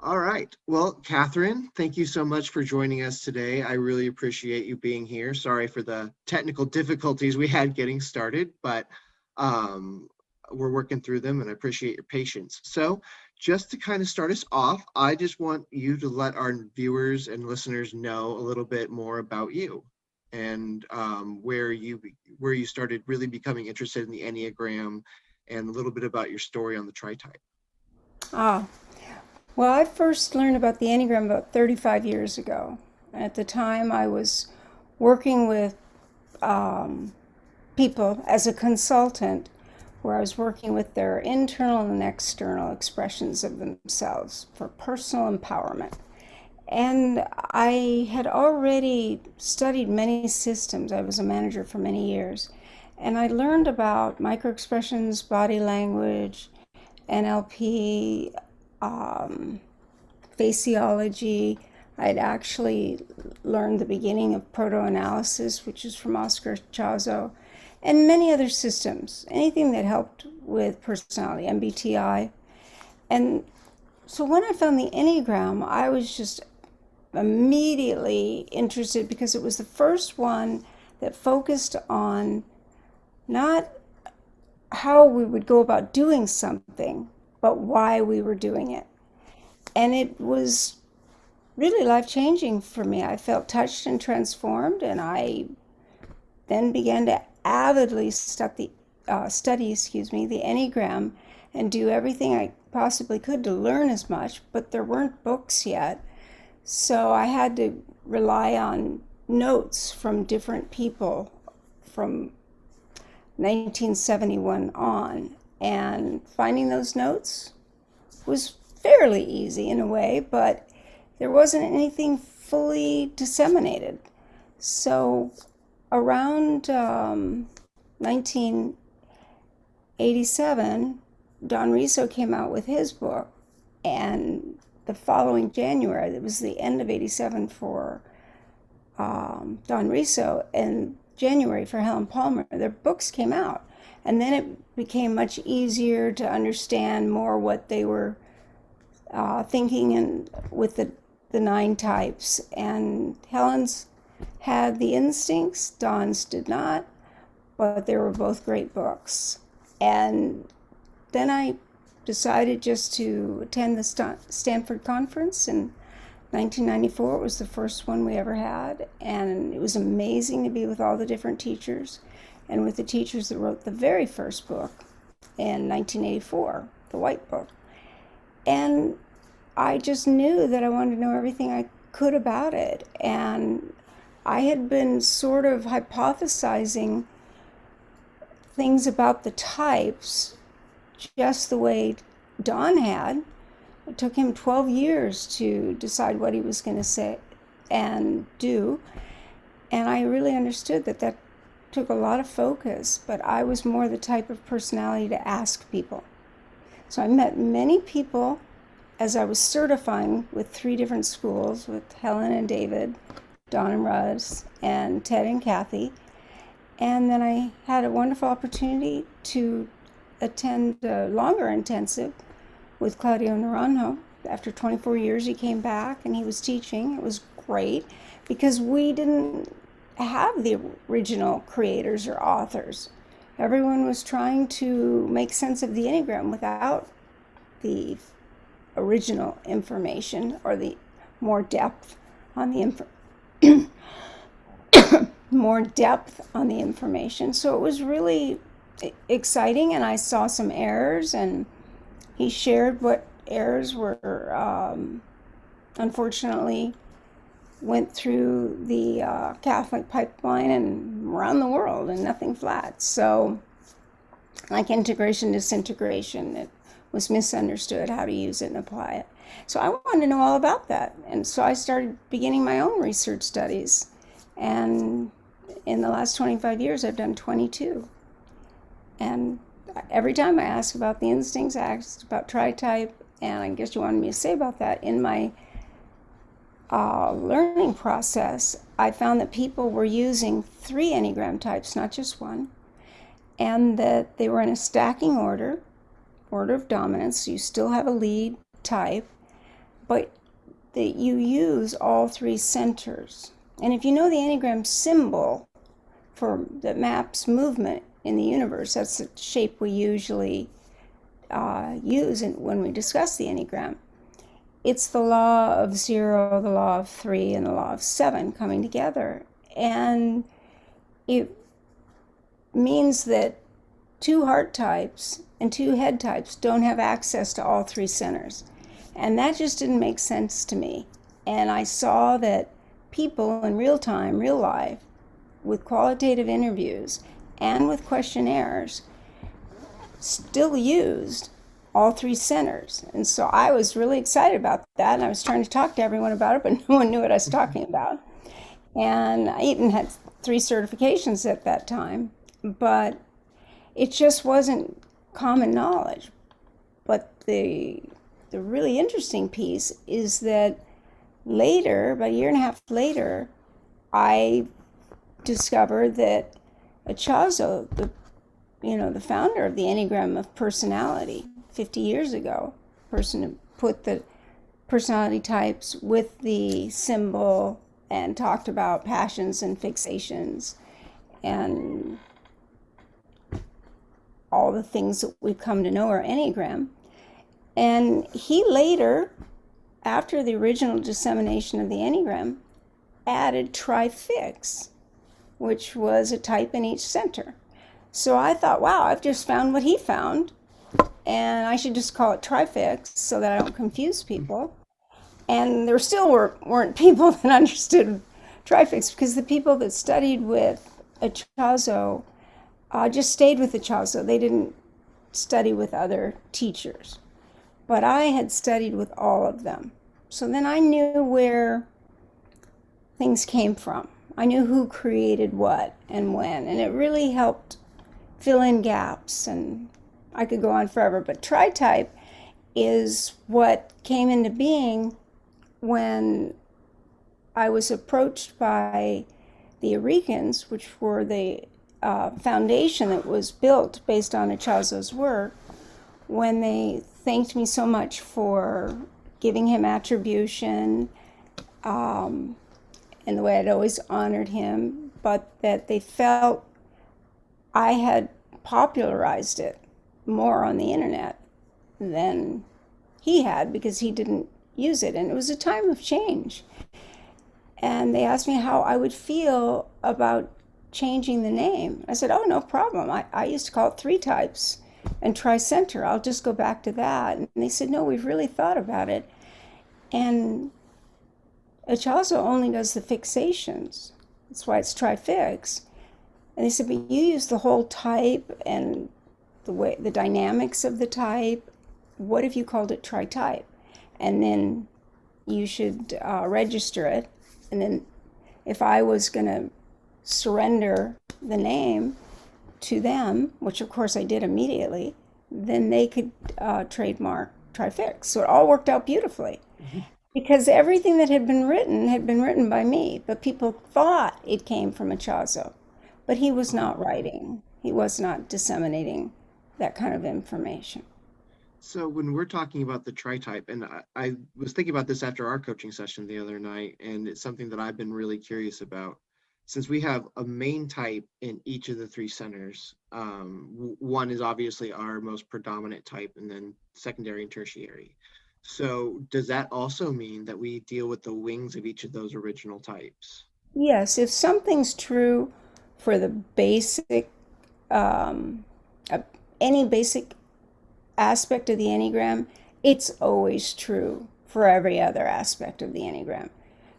All right. Well, Catherine, thank you so much for joining us today. I really appreciate you being here. Sorry for the technical difficulties we had getting started, but um, we're working through them and I appreciate your patience. So, just to kind of start us off, I just want you to let our viewers and listeners know a little bit more about you and where you started really becoming interested in the Enneagram and a little bit about your story on the Tritype. Ah, well, I first learned about the Enneagram about 35 years ago. At the time, I was working with um, people as a consultant, where I was working with their internal and external expressions of themselves for personal empowerment. And I had already studied many systems. I was a manager for many years. And I learned about microexpressions, body language, NLP, um, faciology. I'd actually learned the beginning of proto-analysis, which is from Oscar Chazo, and many other systems, anything that helped with personality, MBTI. And so when I found the Enneagram, I was just immediately interested because it was the first one that focused on not how we would go about doing something, but why we were doing it. And it was really life changing for me. I felt touched and transformed, and I then began to avidly study the Enneagram and do everything I possibly could to learn as much, but there weren't books yet. So I had to rely on notes from different people from 1971 on. And finding those notes was fairly easy in a way, but there wasn't anything fully disseminated. So around 1987, Don Riso came out with his book, and the following January, it was the end of 87 for Don Riso, and January for Helen Palmer, their books came out. And then it became much easier to understand more what they were thinking and with the nine types. And Helen's had the instincts, Don's did not, but they were both great books. And then I decided just to attend the Stanford conference in 1994. It was the first one we ever had, and it was amazing to be with all the different teachers and with the teachers that wrote the very first book in 1984, the White Book. And I just knew that I wanted to know everything I could about it. And I had been sort of hypothesizing things about the types just the way Don had. It took him 12 years to decide what he was going to say and do. And I really understood that that took a lot of focus, but I was more the type of personality to ask people. So I met many people as I was certifying with three different schools with Helen and David, Don and Russ, and Ted and Kathy. And then I had a wonderful opportunity to attend a longer intensive with Claudio Naranjo. After 24 years, he came back and he was teaching. It was great because we didn't have the original creators or authors. Everyone was trying to make sense of the Enneagram without the original information or the more depth on the more depth on the information. So it was really exciting, and I saw some errors, and he shared what errors were unfortunately went through the Catholic pipeline and around the world, and nothing flat. So, like integration, disintegration, it was misunderstood how to use it and apply it. So I wanted to know all about that, and so I started beginning my own research studies. And in the last 25 years, I've done 22. And every time I ask about the instincts, I asked about Tritype, and I guess you wanted me to say about that. In my learning process, I found that people were using 3 Enneagram types, not just one, and that they were in a stacking order of dominance. So you still have a lead type, but that you use all three centers. And if you know the Enneagram symbol that maps movement in the universe, that's the shape we usually use when we discuss the Enneagram. It's the law of 0, the law of 3, and the law of 7 coming together. And it means that 2 heart types and 2 head types don't have access to all 3 centers. And that just didn't make sense to me. And I saw that people in real time, real life, with qualitative interviews and with questionnaires, still used all 3 centers. And so I was really excited about that. And I was trying to talk to everyone about it, but no one knew what I was talking about. And I even had 3 certifications at that time, but it just wasn't common knowledge. But the really interesting piece is that later, about a year and a half later, I discovered that Echazo, the founder of the Enneagram of personality, 50 years ago, person who put the personality types with the symbol and talked about passions and fixations and all the things that we've come to know are Enneagram. And he later, after the original dissemination of the Enneagram, added Trifix, which was a type in each center. So I thought, wow, I've just found what he found, and I should just call it Trifix so that I don't confuse people. And there still weren't people that understood Trifix, because the people that studied with Echazo just stayed with Echazo. They didn't study with other teachers. But I had studied with all of them. So then I knew where things came from. I knew who created what and when, and it really helped fill in gaps. And I could go on forever, but Tritype is what came into being when I was approached by the Eurekans, which were the foundation that was built based on Echazo's work, when they thanked me so much for giving him attribution and the way I'd always honored him, but that they felt I had popularized it more on the internet than he had, because he didn't use it. And it was a time of change. And they asked me how I would feel about changing the name. I said, oh, no problem. I used to call it Tritypes and Tricenter. I'll just go back to that. And they said, no, we've really thought about it. And Echazo only does the fixations. That's why it's Trifix. And they said, but you use the whole type and the dynamics of the type. What if you called it Tritype? And then you should register it. And then if I was going to surrender the name to them, which of course I did immediately, then they could trademark Trifix. So it all worked out beautifully. Mm-hmm. Because everything that had been written by me, but people thought it came from Echazo. But he was not writing. He was not disseminating that kind of information. So when we're talking about the Tritype, and I was thinking about this after our coaching session the other night, and it's something that I've been really curious about. Since we have a main type in each of the 3 centers, one is obviously our most predominant type, and then secondary and tertiary. So does that also mean that we deal with the wings of each of those original types? Yes, if something's true for the basic, any basic aspect of the Enneagram, it's always true for every other aspect of the Enneagram.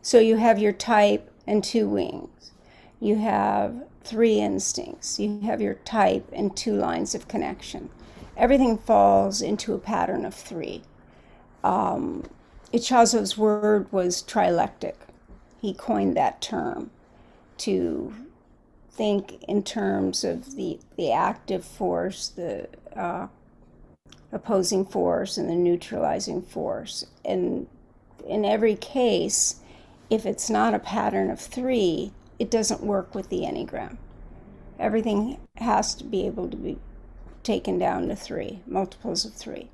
So you have your type and 2 wings. You have 3 instincts. You have your type and 2 lines of connection. Everything falls into a pattern of 3. Echazo's word was trilectic. He coined that term to think in terms of the active force, the opposing force, and the neutralizing force. And in every case, if it's not a pattern of 3, it doesn't work with the Enneagram. Everything has to be able to be taken down to 3, multiples of 3.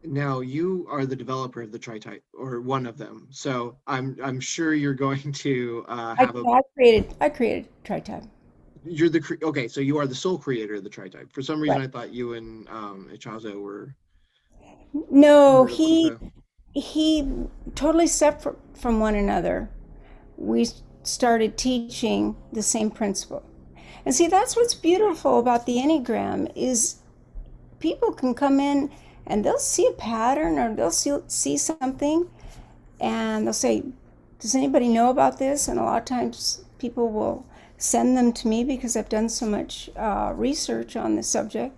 Now you are the developer of the Tritype, or one of them. So I'm sure you're going to have a I created Tritype. you're the okay. So you are the sole creator of the Tritype. For some reason, Right. I thought you and Echazo were No, part of the. he totally separate from one another. We started teaching the same principle. And see, that's what's beautiful about the Enneagram is people can come in and they'll see a pattern or they'll see something and they'll say, does anybody know about this? And a lot of times people will send them to me because I've done so much research on the subject.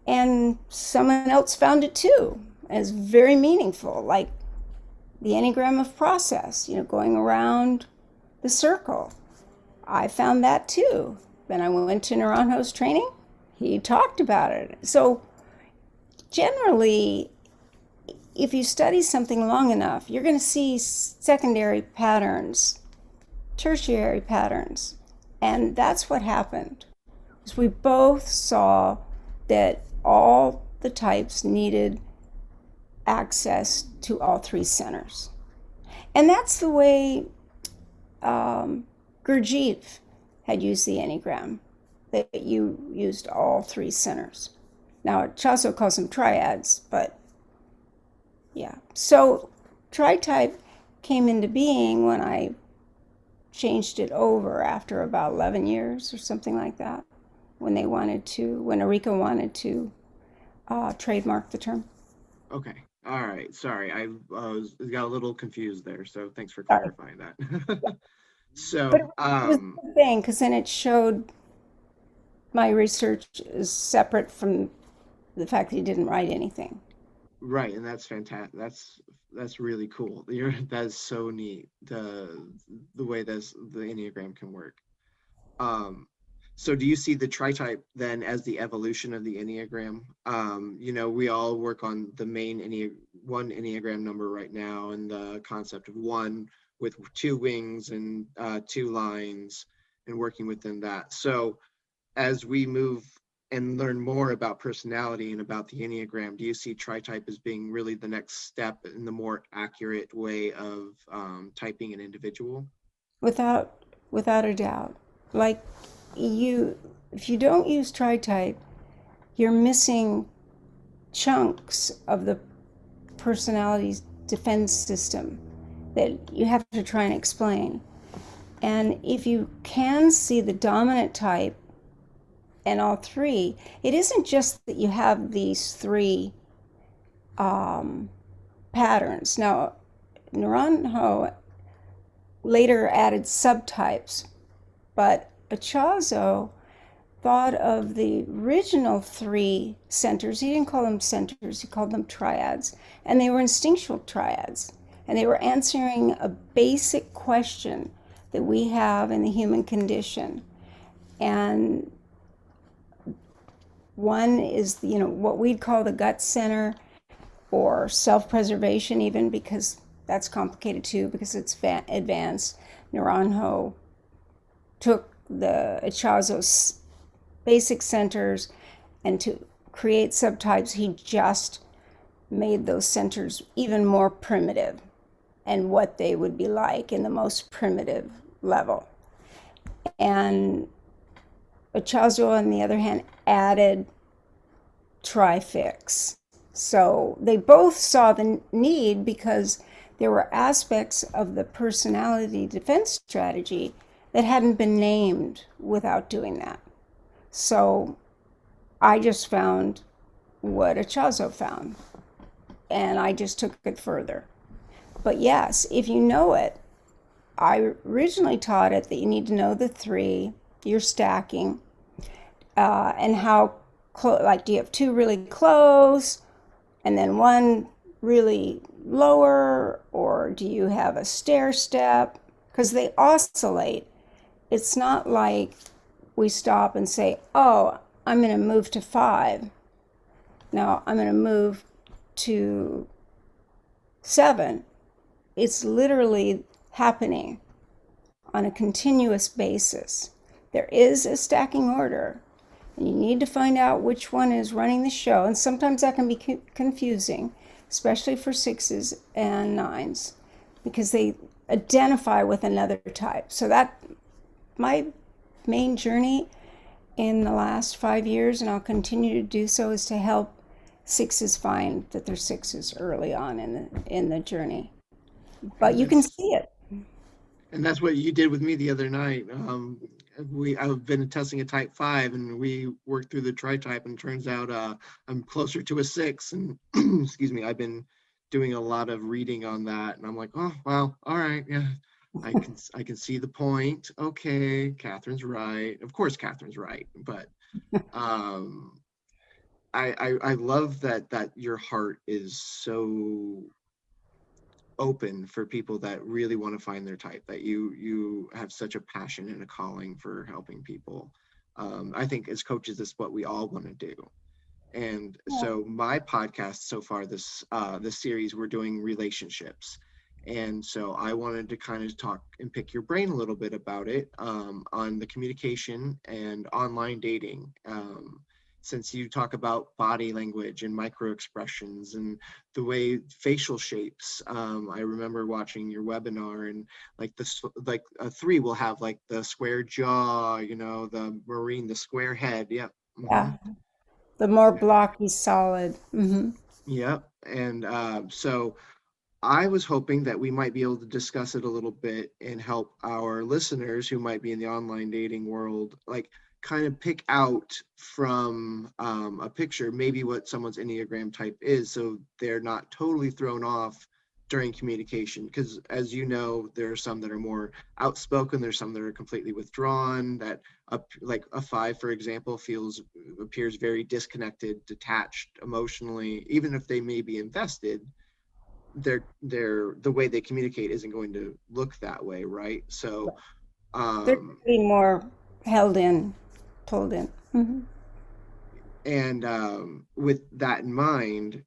And someone else found it too. And it's very meaningful, like the Enneagram of process, going around the circle. I found that too. Then I went to Naranjo's training. He talked about it. So generally, if you study something long enough, you're going to see secondary patterns, tertiary patterns. And that's what happened. Is we both saw that all the types needed access to all three centers. And that's the way Gurdjieff had used the Enneagram, that you used all three centers. Now, Chaso calls them triads, but yeah. So, Tritype came into being when I changed it over after about 11 years or something like that, when Erika wanted to trademark the term. Okay. All right. Sorry, I got a little confused there. So thanks for Sorry. clarifying that. Yeah. But So, it was a good thing because then it showed my research is separate from the fact that he didn't write anything. right, and that's fantastic. That's really cool. That's so neat. The way the Enneagram can work. Um, so do you see the Tritype then as the evolution of the Enneagram? We all work on the main one Enneagram number right now, and the concept of one with two wings and two lines, and working within that. So as we move and learn more about personality and about the Enneagram, do you see Tritype as being really the next step in the more accurate way of typing an individual? without without a doubt. Like you, if you don't use Tritype, you're missing chunks of the personality's defense system that you have to try and explain. And if you can see the dominant type and all three, it isn't just that you have these three um, patterns. Now, Naranjo later added subtypes, but Echazo thought of the original three centers. He didn't call them centers, he called them triads. And they were instinctual triads. And they were answering a basic question that we have in the human condition. And one is, what we'd call the gut center or self preservation, even because that's complicated too, because it's advanced. Naranjo took the Echazo's basic centers, and to create subtypes, he just made those centers even more primitive and what they would be like in the most primitive level. And Echazo, on the other hand, added trifix. So they both saw the need because there were aspects of the personality defense strategy that hadn't been named without doing that. So I just found what Echazo found, and I just took it further. But yes, if you know it, I originally taught it that you need to know the three, you're stacking, and how close, like, do you have two really close and then one really lower, or do you have a stair step? Because they oscillate. It's not like we stop and say, oh, I'm going to move to 5. Now I'm going to move to 7. It's literally happening on a continuous basis. There is a stacking order, And you need to find out which one is running the show. And sometimes that can be confusing, especially for 6s and 9s, because they identify with another type. So that my main journey in the last 5 years, and I'll continue to do so, is to help 6s find that they're 6s early on in the journey. But And you can that's see it. and that's what you did with me the other night. I've been testing a type 5, and we worked through the Tritype, and it turns out I'm closer to a 6. And excuse me, I've been doing a lot of reading on that, and I'm like, oh well, all right, yeah, I can see the point. Okay, Catherine's right. Of course, Catherine's right, but um, I love that your heart is so open for people that really want to find their type, that you have such a passion and a calling for helping people. I think as coaches, that's what we all want to do. And so my podcast so far, this series, we're doing relationships. And so I wanted to kind of talk and pick your brain a little bit about it, on the communication and online dating. Since you talk about body language and micro expressions and the way facial shapes, I remember watching your webinar, and like this, like a 3 will have like the square jaw, the marine, the square head. Yep. Yeah. The more blocky, solid. Yep. And so I was hoping that we might be able to discuss it a little bit and help our listeners who might be in the online dating world, like kind of pick out from a picture maybe what someone's Enneagram type is, so they're not totally thrown off during communication. Because as you know, there are some that are more outspoken, there's some that are completely withdrawn, that like a 5, for example, appears very disconnected, detached emotionally, even if they may be invested. The way they communicate isn't going to look that way, right? So They're um getting more held in, pulled in. and with that in mind,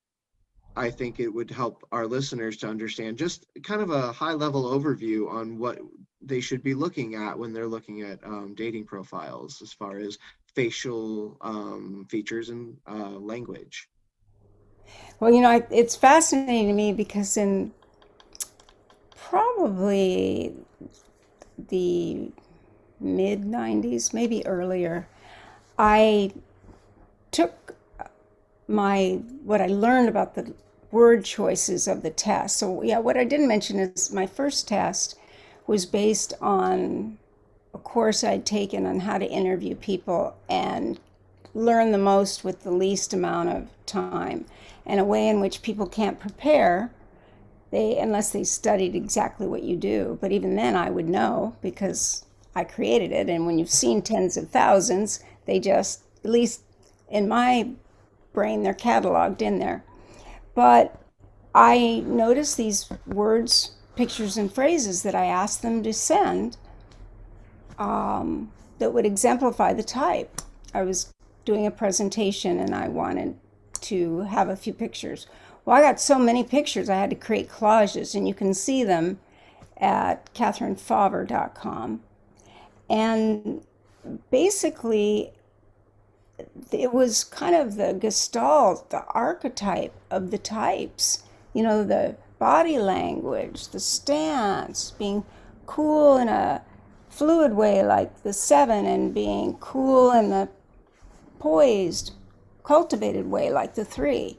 I think it would help our listeners to understand just kind of a high level overview on what they should be looking at when they're looking at dating profiles, as far as facial features and language. Well, it's fascinating to me because in probably the mid 90s, maybe earlier, I took what I learned about the word choices of the test. So, yeah, what I didn't mention is my first test was based on a course I'd taken on how to interview people and learn the most with the least amount of time, and a way in which people can't prepare unless they studied exactly what you do. But even then I would know because I created it. And when you've seen tens of thousands, they just, at least in my brain, they're cataloged in there. But I noticed these words, pictures, and phrases that I asked them to send, that would exemplify the type. I was doing a presentation and I wanted to have a few pictures. Well, I got so many pictures, I had to create collages, and you can see them at katherinefauvre.com. And basically, it was kind of the gestalt, the archetype of the types. The body language, the stance, being cool in a fluid way like the 7, and being cool in the poised, cultivated way like the 3,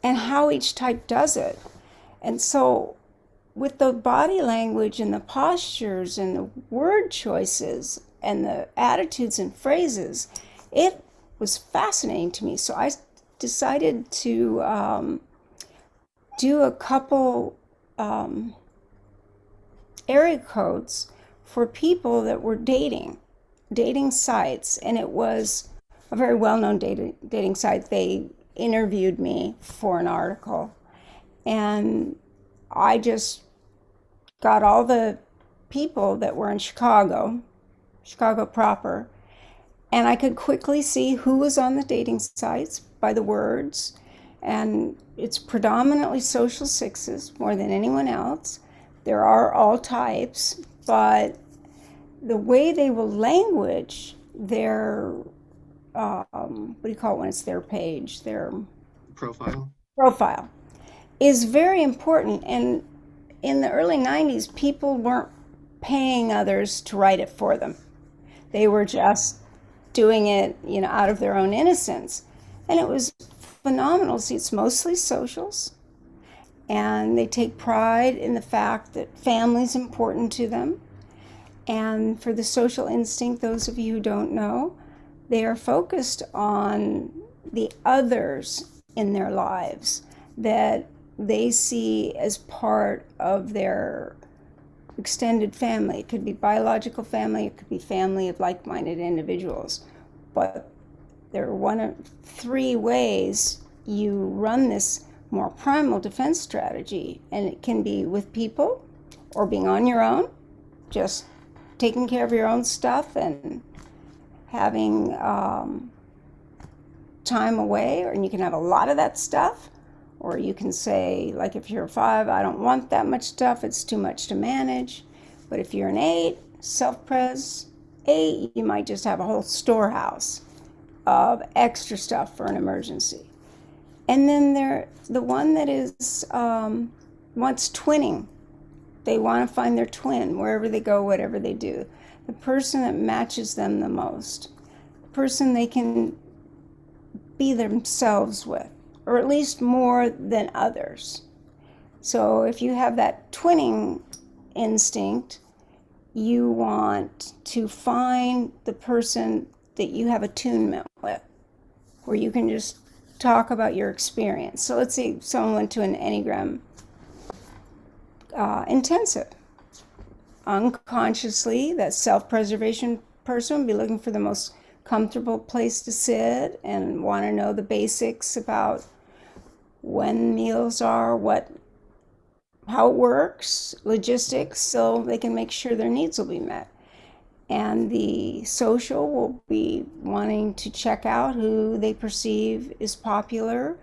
and how each type does it. And so, with the body language and the postures and the word choices and the attitudes and phrases, it was fascinating to me. So I decided to do a couple area codes for people that were dating sites. And it was a very well-known dating site. They interviewed me for an article. And I just got all the people that were in Chicago proper, and I could quickly see who was on the dating sites by the words. And it's predominantly social 6s more than anyone else. There are all types, but the way they will language their what do you call it when it's their page, their Profile. profile, is very important. And in the early 90s, people weren't paying others to write it for them. They were just doing it, out of their own innocence. And it was phenomenal. See, it's mostly socials, and they take pride in the fact that family is important to them. And for the social instinct, those of you who don't know, they are focused on the others in their lives that they see as part of their extended family. It could be biological family, it could be family of like-minded individuals. But there are one of three ways you run this more primal defense strategy, and it can be with people or being on your own, just taking care of your own stuff and having time away, and you can have a lot of that stuff, or you can say, like if you're a 5, I don't want that much stuff, it's too much to manage. But if you're an 8, self-pres 8, you might just have a whole storehouse of extra stuff for an emergency. And then the one that is wants twinning. They want to find their twin wherever they go, whatever they do. The person that matches them the most. The person they can be themselves with, or at least more than others. So if you have that twinning instinct, you want to find the person that you have attunement with, where you can just talk about your experience. So let's say someone went to an Enneagram intensive. Unconsciously, that self-preservation person would be looking for the most comfortable place to sit and want to know the basics about when meals are, how it works, logistics, so they can make sure their needs will be met. And the social will be wanting to check out who they perceive is popular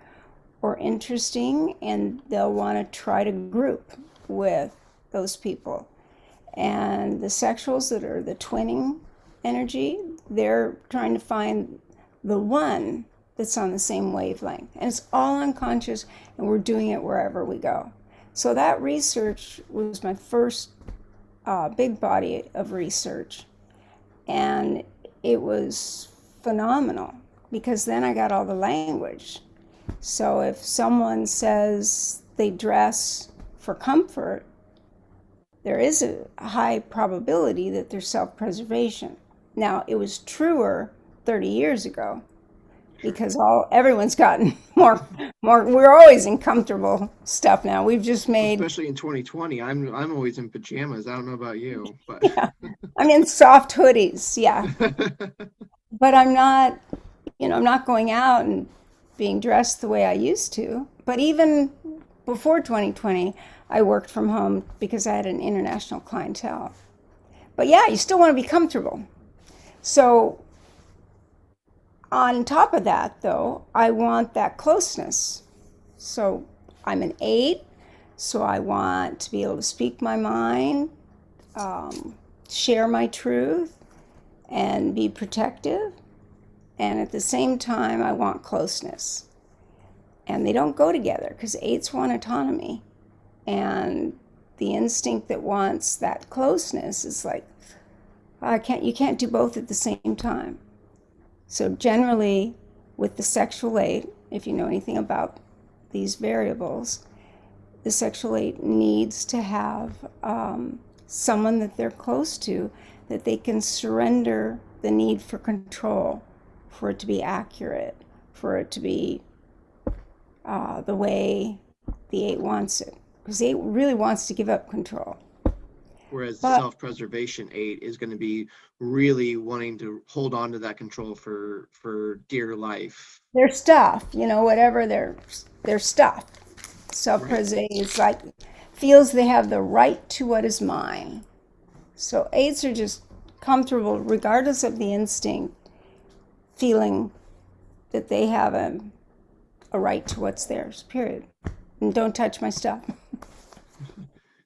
or interesting, and they'll want to try to group with those people. And the sexuals that are the twinning energy, they're trying to find the one that's on the same wavelength. And it's all unconscious, and we're doing it wherever we go. So that research was my first big body of research. And it was phenomenal because then I got all the language. So if someone says they dress for comfort, there is a high probability that there's self-preservation. Now, it was truer 30 years ago because everyone's gotten more. We're always in comfortable stuff now. We've just made, especially in 2020. I'm always in pajamas. I don't know about you, but yeah, I'm in soft hoodies, yeah. But I'm not, I'm not going out and being dressed the way I used to. But even before 2020, I worked from home because I had an international clientele. But yeah, you still want to be comfortable. So on top of that, though, I want that closeness. So I'm an 8, so I want to be able to speak my mind, share my truth, and be protective. And at the same time, I want closeness. And they don't go together because 8s want autonomy. And the instinct that wants that closeness is like, you can't do both at the same time. So generally, with the sexual 8, if you know anything about these variables, the sexual 8 needs to have someone that they're close to, that they can surrender the need for control, for it to be accurate, for it to be the way the 8 wants it. Because the 8 really wants to give up control. Whereas the self-preservation 8 is going to be really wanting to hold on to that control for dear life. Their stuff, whatever their stuff. Self-pres 8 is like, feels they have the right to what is mine. So 8s are just comfortable, regardless of the instinct, feeling that they have a right to what's theirs, period. And don't touch my stuff.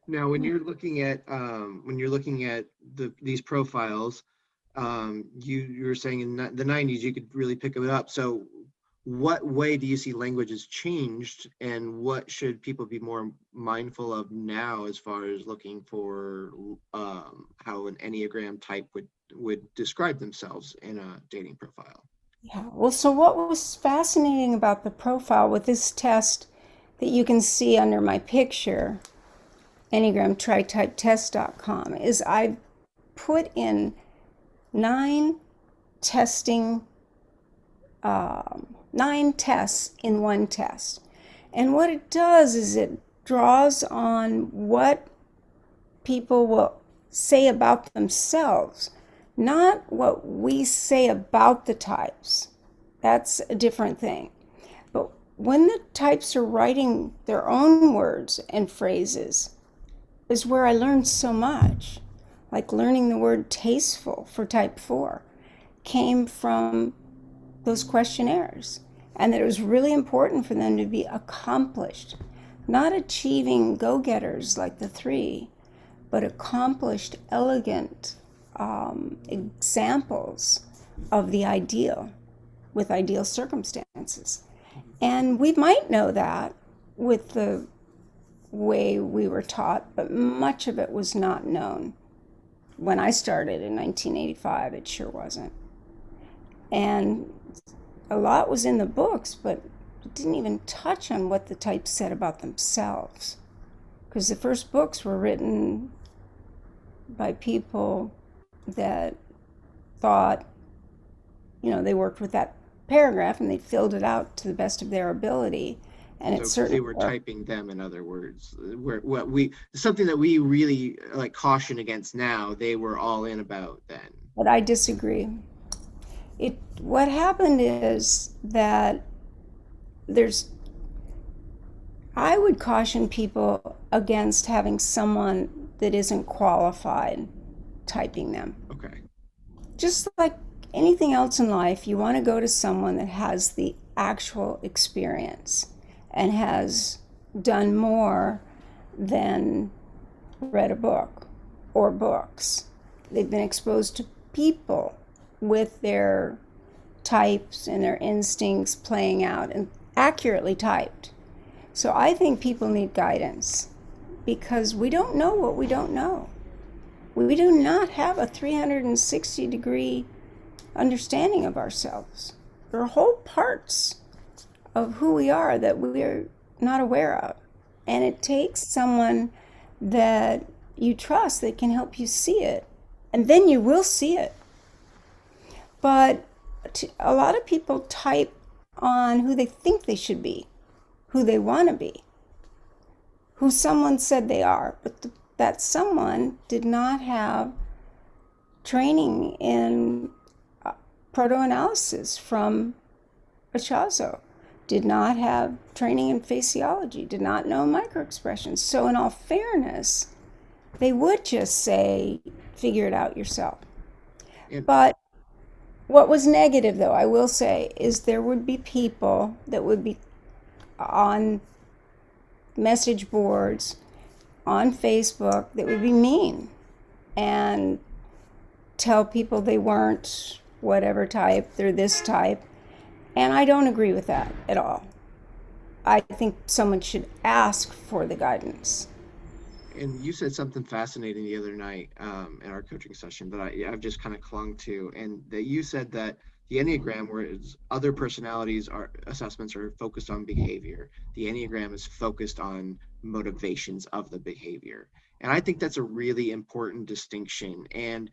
Now, when you're looking at these profiles, You were saying in the 90s you could really pick it up. So what way do you see language has changed, and what should people be more mindful of now as far as looking for how an Enneagram type would describe themselves in a dating profile? Yeah. Well, so what was fascinating about the profile with this test that you can see under my picture, Enneagram Tritype Test.com, is I've put in 9 testing, 9 tests in one test. And what it does is it draws on what people will say about themselves, not what we say about the types. That's a different thing. But when the types are writing their own words and phrases, is where I learned so much. Like learning the word tasteful for type 4 came from those questionnaires, and that it was really important for them to be accomplished, not achieving go-getters like the 3, but accomplished, elegant examples of the ideal with ideal circumstances. And we might know that with the way we were taught, but much of it was not known. When I started in 1985, it sure wasn't. And a lot was in the books, but it didn't even touch on what the types said about themselves. Because the first books were written by people that thought, they worked with that paragraph and they filled it out to the best of their ability. And So it because they certainly were worked. typing them, in other words, where what we something that we really like caution against now, they were all in about then. But I disagree. What happened is that there's I would caution people against having someone that isn't qualified typing them. Okay. Just like anything else in life, you want to go to someone that has the actual experience and has done more than read a book or books. They've been exposed to people with their types and their instincts playing out and accurately typed. So I think people need guidance because we don't know what we don't know. We do not have a 360-degree understanding of ourselves. There are whole parts of who we are that we're not aware of. And it takes someone that you trust that can help you see it. And then you will see it. But a lot of people type on who they think they should be, who they want to be, who someone said they are, but that someone did not have training in proto-analysis from Achazo, did not have training in faciology, did not know microexpressions. So in all fairness, they would just say, figure it out yourself. And But what was negative, though, I will say, is there would be people that would be on message boards, on Facebook, that would be mean and tell people they weren't whatever type, they're this type. And I don't agree with that at all. I think someone should ask for the guidance. and you said something fascinating the other night in our coaching session that I've just kind of clung to, and that you said that the Enneagram, whereas other personalities are assessments are focused on behavior, the Enneagram is focused on motivations of the behavior. And I think that's a really important distinction. And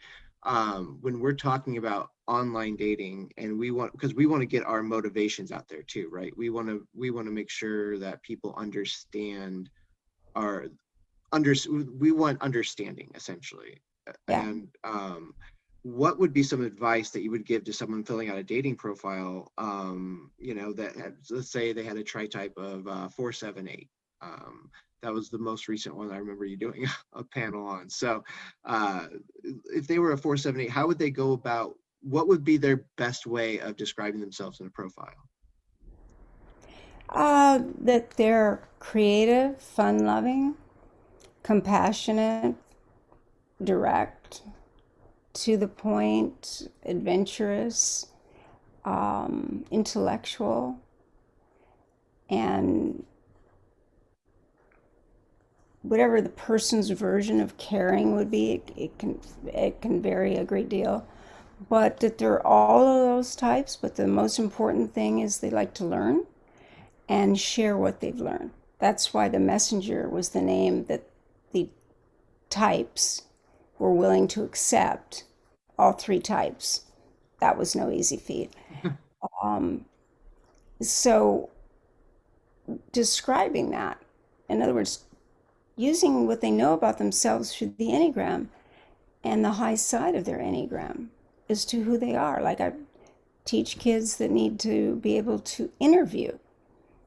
when we're talking about online dating, and because we want to get our motivations out there too, right? We want to make sure that people understand our under we want understanding essentially. Yeah. And what would be some advice that you would give to someone filling out a dating profile, that let's say they had a tri-type of 478. That was the most recent one I remember you doing a panel on. So if they were a 478, how would they go about, what would be their best way of describing themselves in a profile? That they're creative, fun loving, compassionate, direct, to the point, adventurous, intellectual, and whatever the person's version of caring would be, it can vary a great deal. But that they're all of those types, but the most important thing is they like to learn and share what they've learned. That's why the messenger was the name that the types were willing to accept, all three types. That was no easy feat. Um, so describing that, in other words, using what they know about themselves through the Enneagram and the high side of their Enneagram as to who they are. Like I teach kids that need to be able to interview.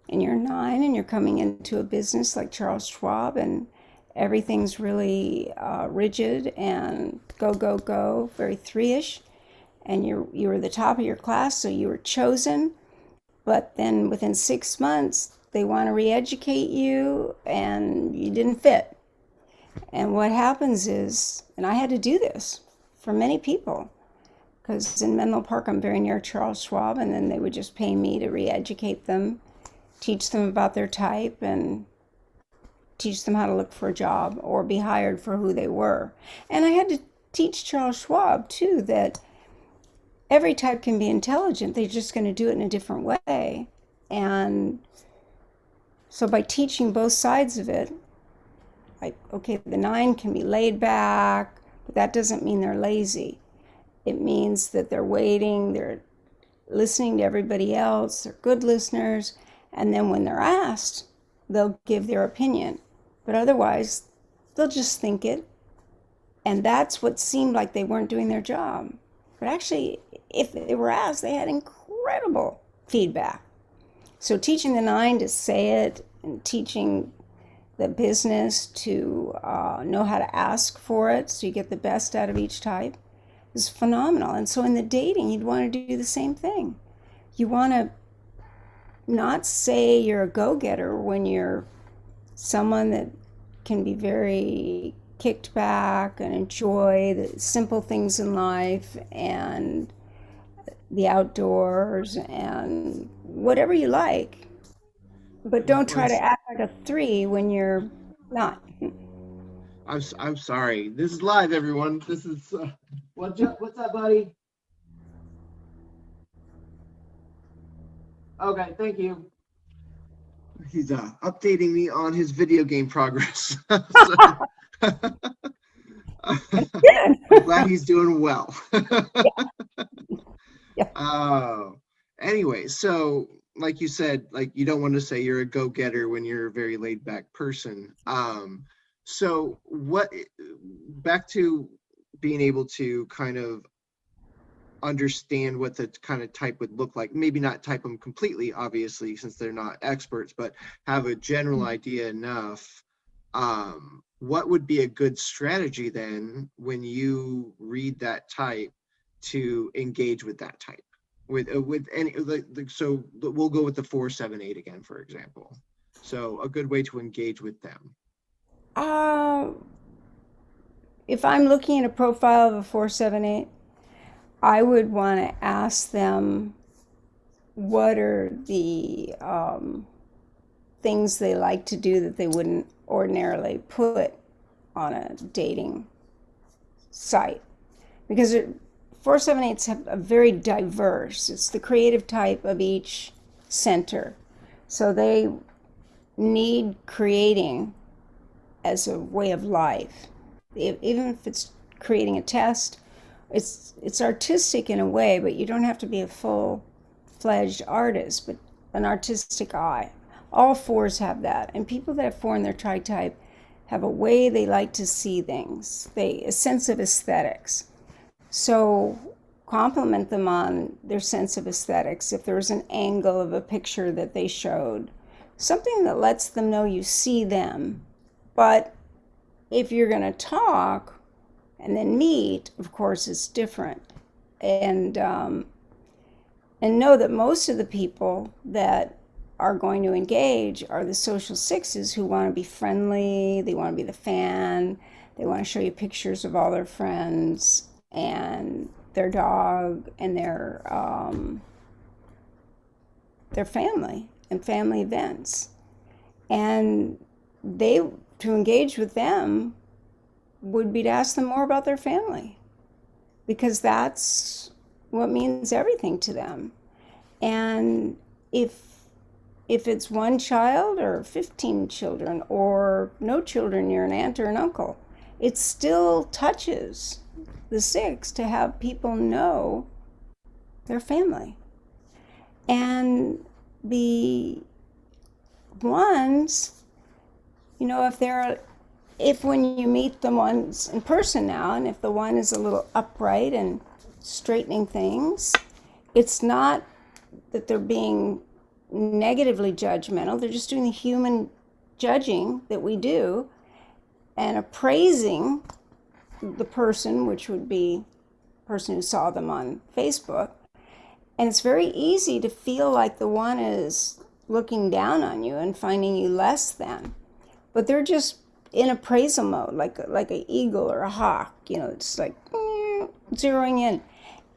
And you're 9 and you're coming into a business like Charles Schwab, and everything's really rigid and go, go, go, very 3-ish. And you were the top of your class, so you were chosen. But then within 6 months, they want to re-educate you and you didn't fit. And what happens is, and I had to do this for many people, because in Menlo Park, I'm very near Charles Schwab, and then they would just pay me to re-educate them, teach them about their type, and teach them how to look for a job or be hired for who they were. And I had to teach Charles Schwab, too, that every type can be intelligent. They're just going to do it in a different way. And so by teaching both sides of it, like, okay, the 9 can be laid back, but that doesn't mean they're lazy. It means that they're waiting, they're listening to everybody else, they're good listeners, and then when they're asked, they'll give their opinion. But otherwise, they'll just think it. And that's what seemed like they weren't doing their job. But actually, if they were asked, they had incredible feedback. So teaching the 9 to say it and teaching the business to know how to ask for it so you get the best out of each type is phenomenal. And so in the dating, you'd want to do the same thing. You want to not say you're a go-getter when you're someone that can be very kicked back and enjoy the simple things in life and the outdoors and whatever you like. But don't try to act like a 3 when you're not. I'm sorry. This is live, everyone. This is what's up, buddy? Okay, thank you. He's updating me on his video game progress. I'm glad he's doing well. Yeah. Anyway, so like you said, like you don't want to say you're a go-getter when you're a very laid-back person. So back to being able to kind of understand what the kind of type would look like, maybe not type them completely, obviously, since they're not experts, but have a general idea enough. What would be a good strategy then when you read that type to engage with that type? With any, so we'll go with the 4, 7, 8 again, for example. So a good way to engage with them. If I'm looking at a profile of a 478, I would want to ask them what are the things they like to do that they wouldn't ordinarily put on a dating site. Because 478s have a very diverse, it's the creative type of each center. So they need creating as a way of life. Even if it's creating a test, it's artistic in a way, but you don't have to be a full-fledged artist, but an artistic eye. All 4s have that. And people that have 4 in their tritype have a way they like to see things, a sense of aesthetics. So compliment them on their sense of aesthetics. If there's an angle of a picture that they showed, something that lets them know you see them. But if you're going to talk and then meet, of course, it's different. And know that most of the people that are going to engage are the social 6s who want to be friendly, they want to be the fan, they want to show you pictures of all their friends. and their dog and their family and family events. And they, to engage with them would be to ask them more about their family, because that's what means everything to them. And if it's one child or 15 children or no children, you're an aunt or an uncle, it still touches the six to have people know their family. And the ones, if when you meet the ones in person now, and if the one is a little upright and straightening things, it's not that they're being negatively judgmental. They're just doing the human judging that we do and appraising the person, which would be the person who saw them on Facebook. And it's very easy to feel like the one is looking down on you and finding you less than. But they're just in appraisal mode, like an eagle or a hawk. It's like zeroing in.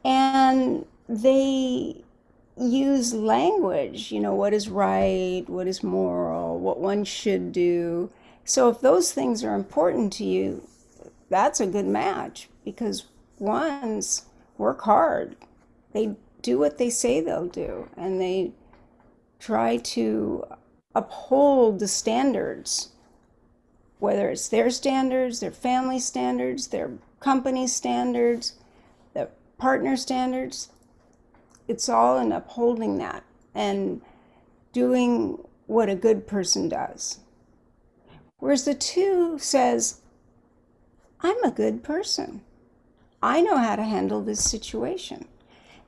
And they use language, what is right, what is moral, what one should do. So if those things are important to you, that's a good match, because ones work hard. They do what they say they'll do, and they try to uphold the standards, whether it's their standards, their family standards, their company standards, their partner standards. It's all in upholding that and doing what a good person does. Whereas the two says, I'm a good person. I know how to handle this situation.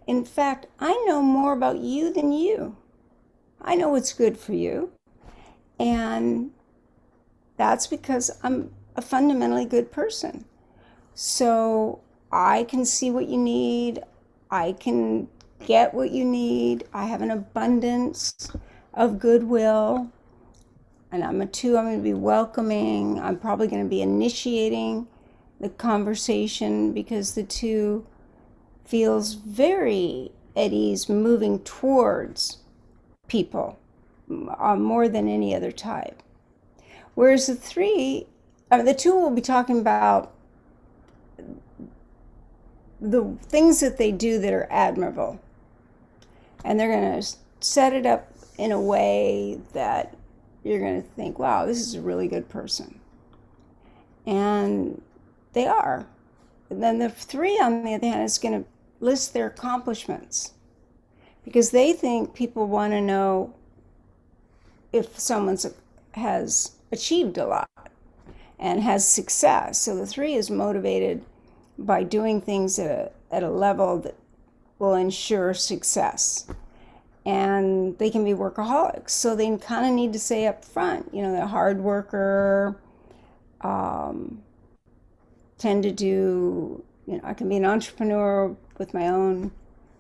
In fact, I know more about you than you. I know what's good for you. And that's because I'm a fundamentally good person. So I can see what you need. I can get what you need. I have an abundance of goodwill. And I'm a two, I'm going to be welcoming. I'm probably going to be initiating the conversation, because the two feels very at ease moving towards people more than any other type. Whereas the three, the two will be talking about the things that they do that are admirable. And they're going to set it up in a way that you're going to think, wow, this is a really good person. And they are. And then the three, on the other hand, is going to list their accomplishments, because they think people want to know if someone has achieved a lot and has success. So the three is motivated by doing things at a level that will ensure success. And they can be workaholics, so they kind of need to say up front, they're a hard worker, tend to do, I can be an entrepreneur with my own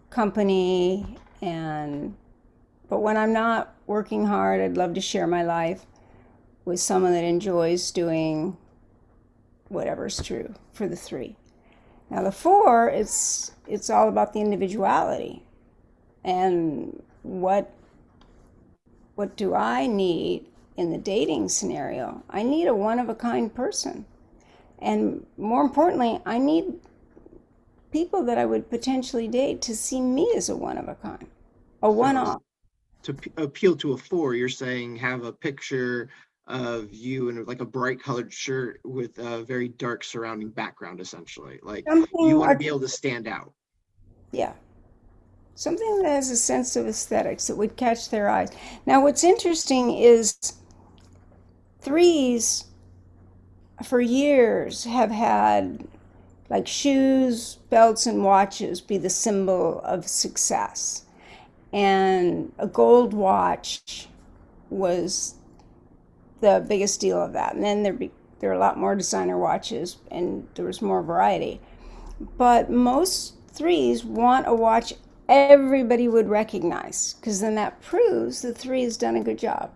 company, but when I'm not working hard, I'd love to share my life with someone that enjoys doing whatever's true for the three. Now the four, it's all about the individuality and what do I need in the dating scenario? I need a one-of-a-kind person. And more importantly, I need people that I would potentially date to see me as a one-of-a-kind, a one-off. To appeal to a four, you're saying have a picture of you in like a bright colored shirt with a very dark surrounding background, essentially. Like you want to be able to stand out. Yeah. Something that has a sense of aesthetics that would catch their eyes. Now, what's interesting is threes for years have had like shoes, belts, and watches be the symbol of success. And a gold watch was the biggest deal of that. And then there are a lot more designer watches, and there was more variety. But most threes want a watch everybody would recognize, because then that proves the three has done a good job.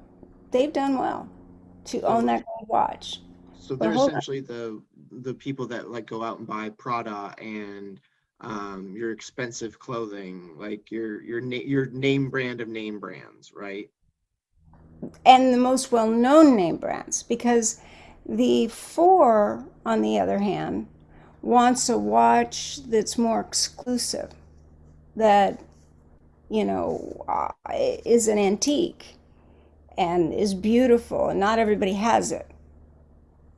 They've done well to own that gold watch. So But they're hold on. essentially the people that like go out and buy Prada and your expensive clothing, like your name brand of name brands, right? And the most well-known name brands, because the four, on the other hand, wants a watch that's more exclusive, that is an antique and is beautiful, and not everybody has it.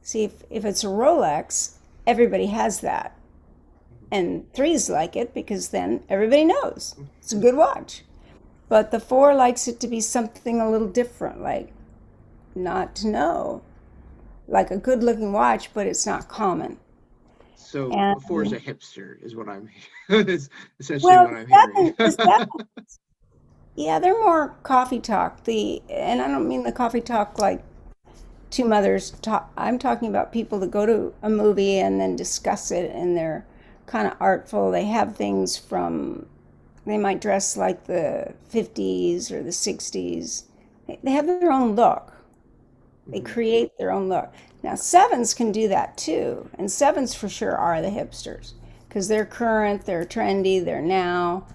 See, if it's a Rolex, everybody has that, and threes like it because then everybody knows it's a good watch. But the four likes it to be something a little different, like not to know, like a good looking watch, but it's not common. So four is a And hipster, is what I'm is essentially well, what I'm hearing. the seven, yeah, they're more coffee talk. And I don't mean the coffee talk like two mothers talk. I'm talking about people that go to a movie and then discuss it, and they're kind of artful. They have things from, they might dress like the 50s or the 60s. They have their own look. They Mhm. create their own look. Now, sevens can do that too. And sevens for sure are the hipsters because they're current, they're trendy, they're now.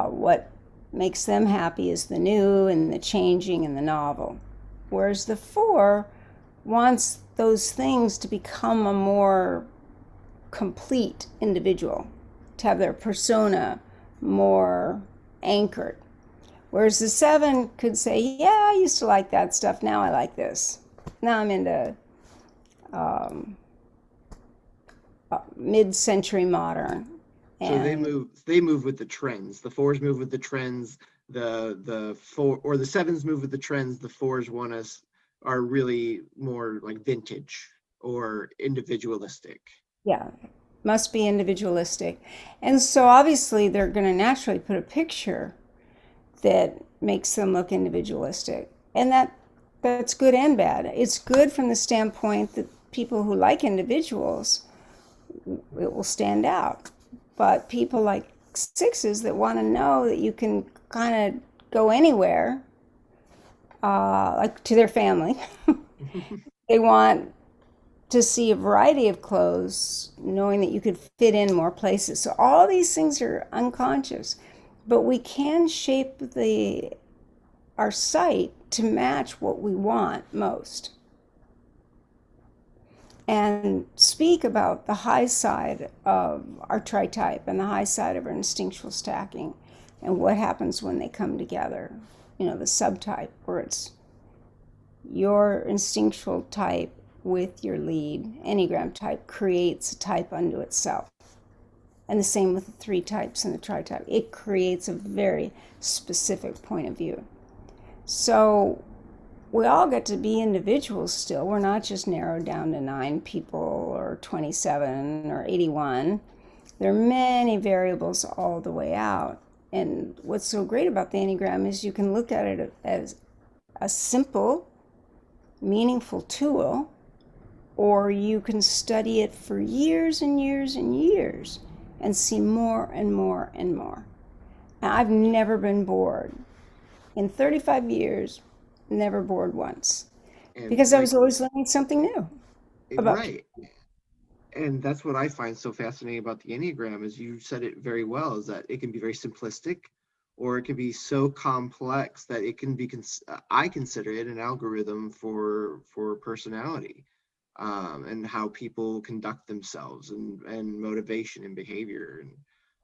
What makes them happy is the new and the changing and the novel. Whereas the four wants those things to become a more complete individual, to have their persona more anchored. Whereas the seven could say, yeah, I used to like that stuff. Now I like this. Now I'm into um, mid-century modern. So And they move with the trends. The fours move with the trends. The four or the sevens move with the trends. The fours want us are really more like vintage or individualistic. yeah, must be individualistic. And so obviously they're going to naturally put a picture that makes them look individualistic. And that's good and bad. It's good from the standpoint that people who like individuals, it will stand out. But people like sixes that want to know that you can kind of go anywhere, like to their family, they want to see a variety of clothes, knowing that you could fit in more places. So all these things are unconscious, but we can shape the our site to match what we want most, and speak about the high side of our tritype and the high side of our instinctual stacking and what happens when they come together. The subtype, where it's your instinctual type with your lead Enneagram type creates a type unto itself. And the same with the three types and the tritype. It creates a very specific point of view. So we all get to be individuals still. We're not just narrowed down to 9 people or 27 or 81. There are many variables all the way out. And what's so great about the Enneagram is you can look at it as a simple, meaningful tool, or you can study it for years and years and years and see more and more and more. And I've never been bored. In 35 years, never bored once. And Because I was always learning something new about right. people. And that's what I find so fascinating about the Enneagram is you said it very well, is that it can be very simplistic or it can be so complex that it can be I consider it an algorithm for personality, and how people conduct themselves and motivation and behavior. And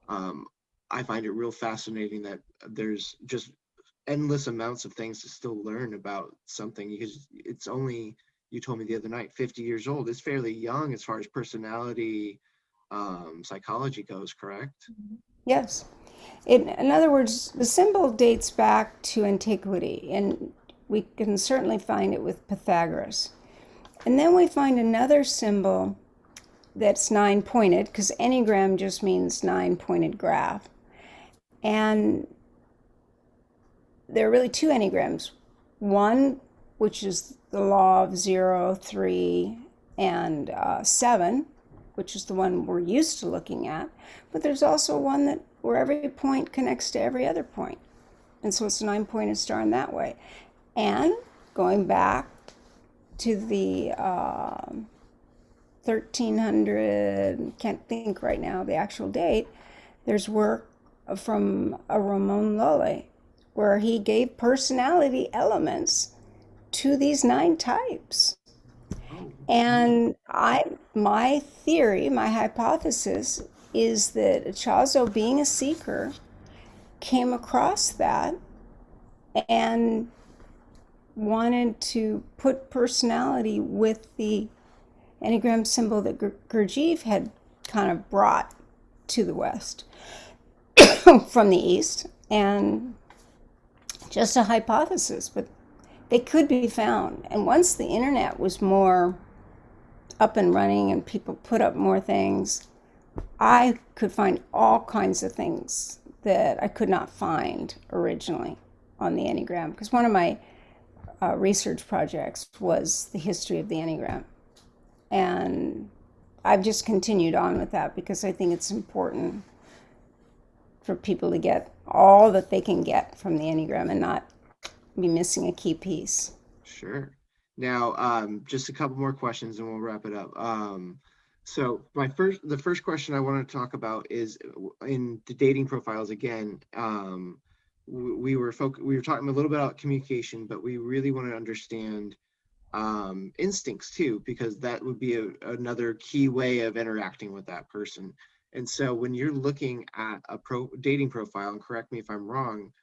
um, I find it real fascinating that there's just endless amounts of things to still learn about something because it's only, you told me the other night, 50 years old. It's fairly young as far as personality psychology goes, correct? Yes. In other words, the symbol dates back to antiquity, and we can certainly find it with Pythagoras. And then we find another symbol that's nine pointed, because Enneagram just means nine pointed graph. And there are really two Enneagrams. One, which is the law of 0, 3, and 7, which is the one we're used to looking at. But there's also one that where every point connects to every other point. And so it's a nine-pointed star in that way. And going back to the 1300, can't think right now the actual date, there's work from a Ramon Lulle where he gave personality elements to these 9 types. Oh, And my theory, my hypothesis is that Chazo, being a seeker, came across that and wanted to put personality with the Enneagram symbol that Gurdjieff had kind of brought to the West from the East. And just a hypothesis, but they could be found. And once the internet was more up and running and people put up more things, I could find all kinds of things that I could not find originally on the Enneagram. Because one of my research projects was the history of the Enneagram. And I've just continued on with that because I think it's important for people to get all that they can get from the Enneagram and not be missing a key piece. sure. Now, just a couple more questions and we'll wrap it up. So the first question I want to talk about is in the dating profiles again. We were talking a little bit about communication, but we really want to understand instincts too, because that would be another key way of interacting with that person. And so when you're looking at a dating profile, and correct me if I'm wrong,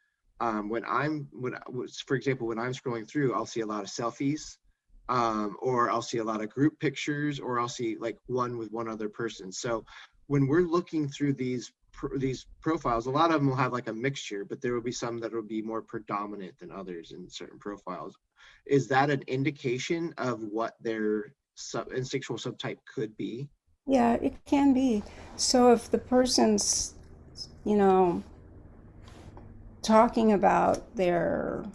for example, when I'm scrolling through, I'll see a lot of selfies, or I'll see a lot of group pictures, or I'll see like one with one other person. So when we're looking through these profiles, a lot of them will have like a mixture, but there will be some that will be more predominant than others in certain profiles. Is that an indication of what their instinctual subtype could be? Yeah, it can be. So if the person's, you know, talking about that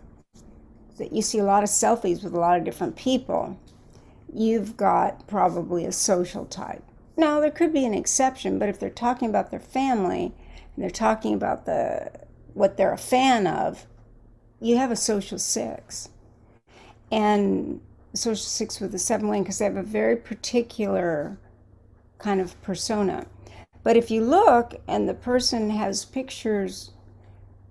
you see a lot of selfies with a lot of different people, you've got probably a social type. Now, there could be an exception, but if they're talking about their family and they're talking about what they're a fan of, you have a social 6. And social 6 with a 7 wing because they have a very particular kind of persona. But if you look and the person has pictures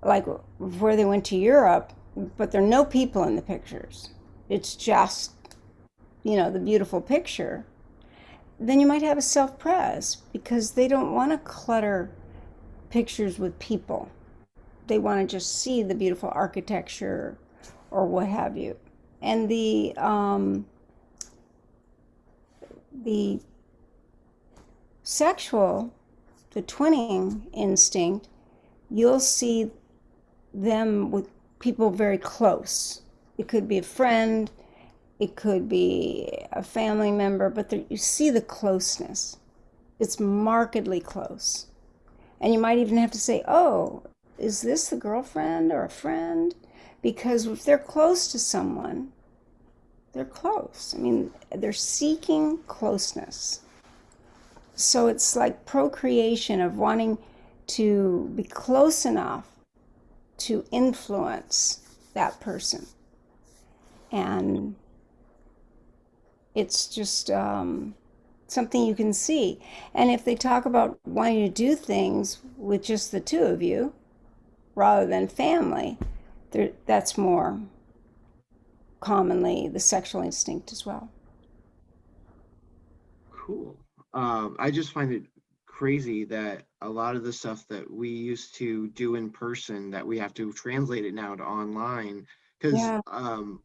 like where they went to Europe, but there are no people in the pictures, it's just, the beautiful picture, then you might have a self pres because they don't want to clutter pictures with people. They want to just see the beautiful architecture or what have you. And the sexual, the twinning instinct, you'll see them with people very close. It could be a friend, it could be a family member, but you see the closeness. It's markedly close. And you might even have to say, oh, is this the girlfriend or a friend? Because if they're close to someone, they're close. I mean, they're seeking closeness. So it's like procreation of wanting to be close enough to influence that person. And it's just something you can see. And if they talk about wanting to do things with just the two of you rather than family, that's more commonly the sexual instinct as well. Cool. I just find it crazy that a lot of the stuff that we used to do in person, that we have to translate it now to online, because Yeah.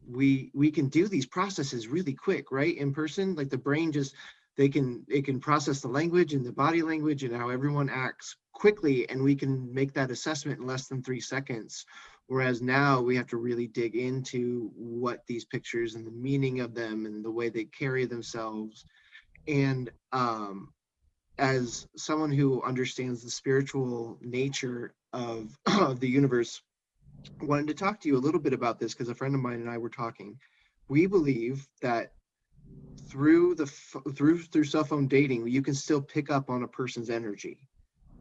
we can do these processes really quick, right? In person, like the brain just it can process the language and the body language and how everyone acts quickly, and we can make that assessment in less than 3 seconds. Whereas now we have to really dig into what these pictures and the meaning of them and the way they carry themselves. And as someone who understands the spiritual nature of, of the universe, I wanted to talk to you a little bit about this because a friend of mine and I were talking. We believe that through cell phone dating, you can still pick up on a person's energy,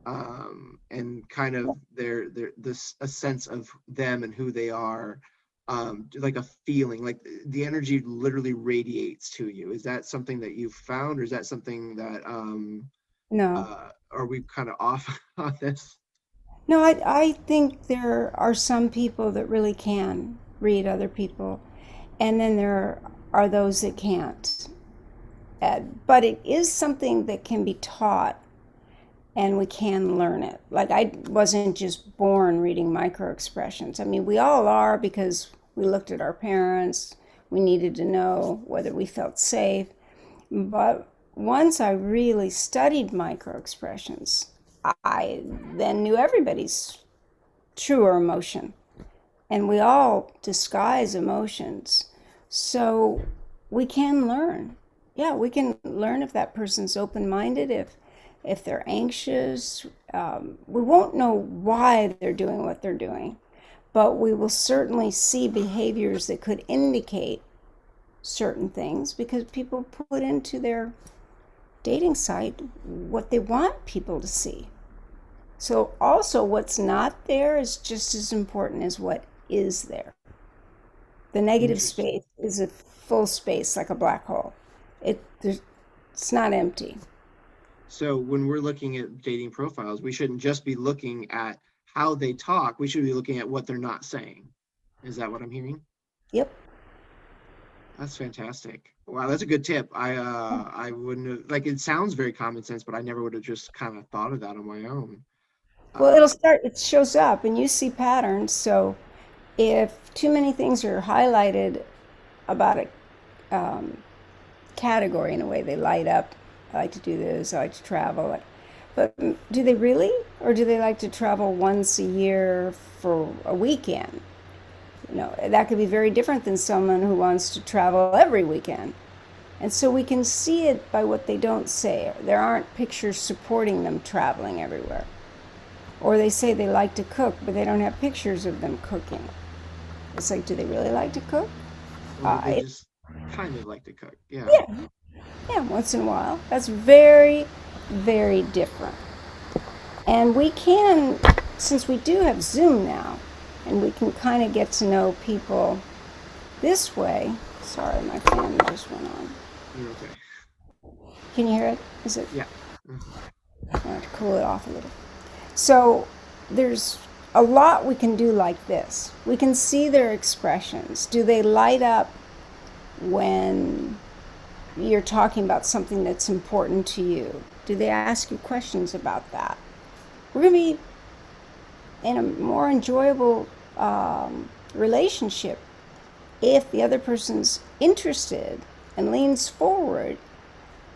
and kind of their this a sense of them and who they are. like a feeling, like the energy literally radiates to you. Is that something that you've found, or is that something that No. are we kind of off on this? No, I think there are some people that really can read other people, and then there are those that can't. But it is something that can be taught, and we can learn it. Like, I wasn't just born reading micro expressions. I mean, we all are because we looked at our parents, we needed to know whether we felt safe. But once I really studied micro expressions, I then knew everybody's truer emotion. And we all disguise emotions. So we can learn. Yeah, we can learn if that person's open minded, if they're anxious. We won't know why they're doing what they're doing, but we will certainly see behaviors that could indicate certain things because people put into their dating site what they want people to see. So, also, what's not there is just as important as what is there. The negative Interesting. space is a full space like a black hole. It's not empty. So when we're looking at dating profiles, we shouldn't just be looking at how they talk. We should be looking at what they're not saying. Is that what I'm hearing? Yep. That's fantastic. Wow, that's a good tip. I wouldn't have, like, it sounds very common sense, but I never would have just kind of thought of that on my own. Well, it'll Uh, start, it shows up and you see patterns. So if too many things are highlighted about a category in a way, they light up. I like to do this, I like to travel. But do they really? Or do they like to travel once a year for a weekend? You know, that could be very different than someone who wants to travel every weekend. And so we can see it by what they don't say. There aren't pictures supporting them traveling everywhere. Or they say they like to cook, but they don't have pictures of them cooking. It's like, do they really like to cook? or they It, just kind of like to cook. Yeah. yeah, yeah, once in a while. That's very, very different. And we can, since we do have Zoom now, and we can kind of get to know people this way. Sorry, my fan just went on. You're okay. Can you hear it? Is it? Yeah. Mhm. I have to cool it off a little. So there's a lot we can do like this. We can see their expressions. Do they light up when you're talking about something that's important to you? Do they ask you questions about that? We're going to be in a more enjoyable relationship if the other person's interested and leans forward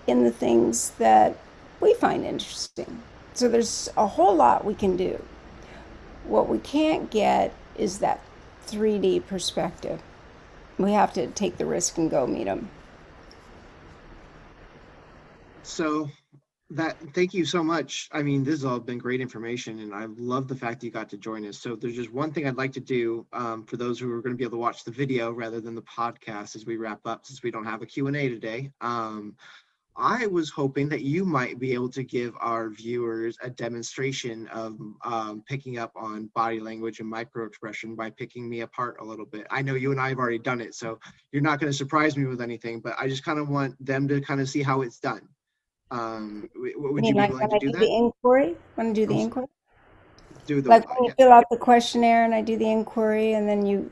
in the things that we find interesting. So there's a whole lot we can do. What we can't get is that 3D perspective. We have to take the risk and go meet them. So that, thank you so much. I mean, this has all been great information, and I love the fact that you got to join us. So there's just one thing I'd like to do, for those who are going to be able to watch the video rather than the podcast as we wrap up, since we don't have a Q&A today. I was hoping that you might be able to give our viewers a demonstration of picking up on body language and micro expression by picking me apart a little bit. I know you and I have already done it, so you're not going to surprise me with anything, but I just kind of want them to kind of see how it's done. I Would you mean, be like willing when to I do do that? the inquiry, when I do I'm the inquiry, do the like when you yeah. fill out the questionnaire and I do the inquiry and then you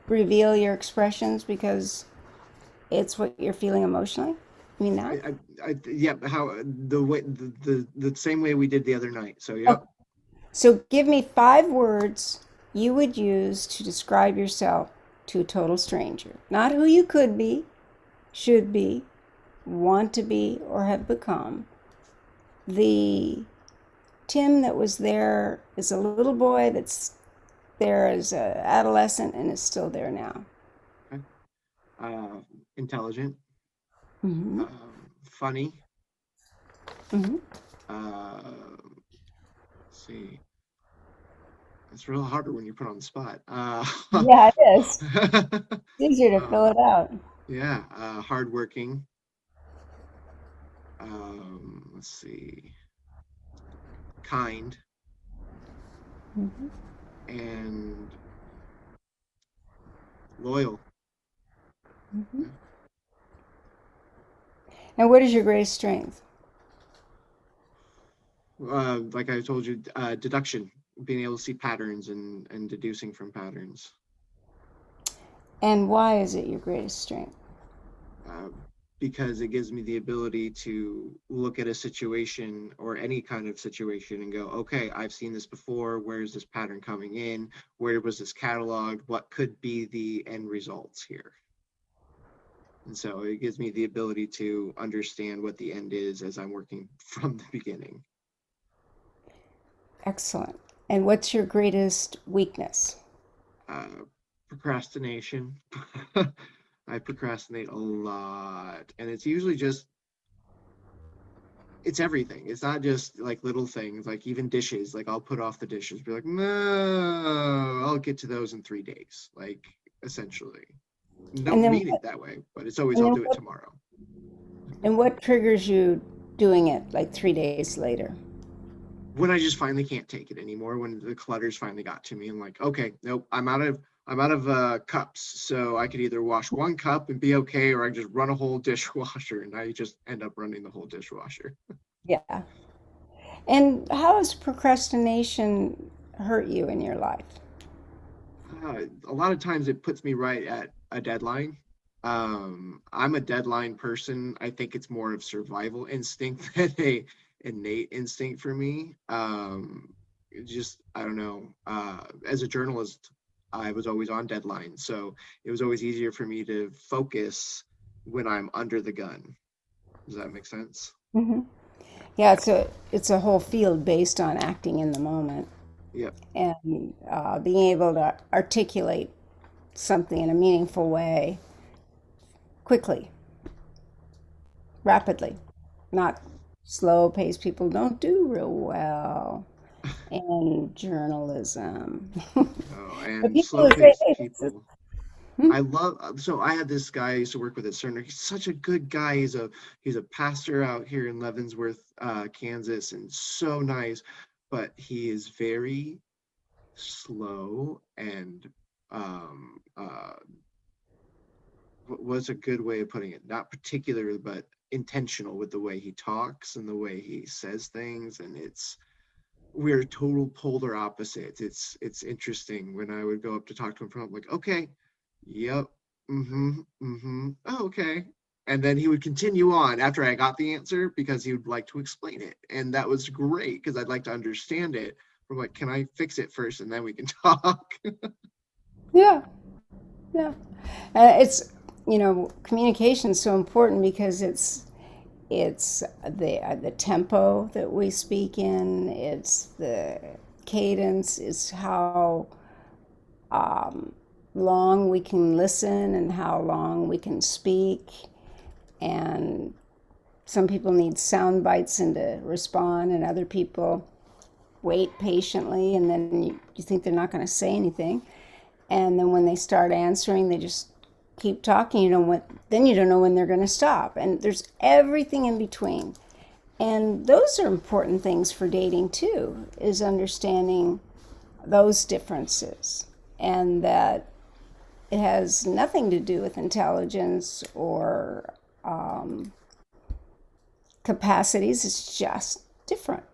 reveal your expressions because it's what you're feeling emotionally. You mean that? Yeah, how the way the same way we did the other night. So Okay. yep. So give me 5 words you would use to describe yourself to a total stranger. Not who you could be, should be, want to be, or have become. The Tim that was there is a little boy that's there as an adolescent and is still there now. Okay. Intelligent, Mm-hmm. funny. Mm-hmm. Let's see. It's real harder when you're put on the spot. Yeah, it is. It's easier to fill um, it out. yeah, hardworking. Let's see, kind, Mm-hmm. and Loyal. Mm-hmm. Yeah. And what is your greatest strength? Like I told you, deduction, being able to see patterns and deducing from patterns. And why is it your greatest strength? uh, because it gives me the ability to look at a situation or any kind of situation and go, okay, I've seen this before. Where is this pattern coming in? Where was this cataloged? What could be the end results here? And so it gives me the ability to understand what the end is as I'm working from the beginning. Excellent. And what's your greatest weakness? Uh, Procrastination. I procrastinate a lot, and it's usually just it's everything. It's not just like little things, like even dishes. Like I'll put off the dishes, be like, no, I'll get to those in 3 days. Like essentially, And don't then mean it that way, but it's always and I'll then do it what, tomorrow. and what triggers you doing it like 3 days later? When I just finally can't take it anymore, when the clutters finally got to me, I'm like, okay, nope, I'm out of cups. So I could either wash one cup and be okay, or I just run a whole dishwasher, and I just end up running the whole dishwasher. Yeah. And how has procrastination hurt you in your life? A lot of times it puts me right at a deadline. I'm a deadline person. I think it's more of survival instinct than a innate instinct for me. Just I don't know. As a journalist, I was always on deadline, so it was always easier for me to focus when I'm under the gun. Does that make sense? Hmm. Yeah, it's a whole field based on acting in the moment Yep. and being able to articulate something in a meaningful way quickly, rapidly, not slow paced. People don't do real well in journalism. Oh, But and people slow who say, paced hey, people. hmm? So I had this guy I used to work with at Cerner. He's such a good guy. He's a pastor out here in Leavenworth, Kansas, and so nice, but he is very slow and what's a good way of putting it? Not particular, but intentional with the way he talks and the way he says things, and we're total polar opposites. It's interesting when I would go up to talk to him from like, okay, yep, mm-hmm, mm-hmm, oh, okay. And then he would continue on after I got the answer because he would like to explain it. And that was great because I'd like to understand it. From like, can I fix it first and then we can talk? Yeah, yeah. It's communication is so important because it's the tempo that we speak in. It's the cadence. It's how um, long we can listen and how long we can speak. And some people need sound bites and to respond, and other people wait patiently, and then you think they're not going to say anything. And then when they start answering, they just keep talking. Then you don't know when they're going to stop. And there's everything in between. And those are important things for dating too, is understanding those differences and that it has nothing to do with intelligence or um, capacities. It's just different.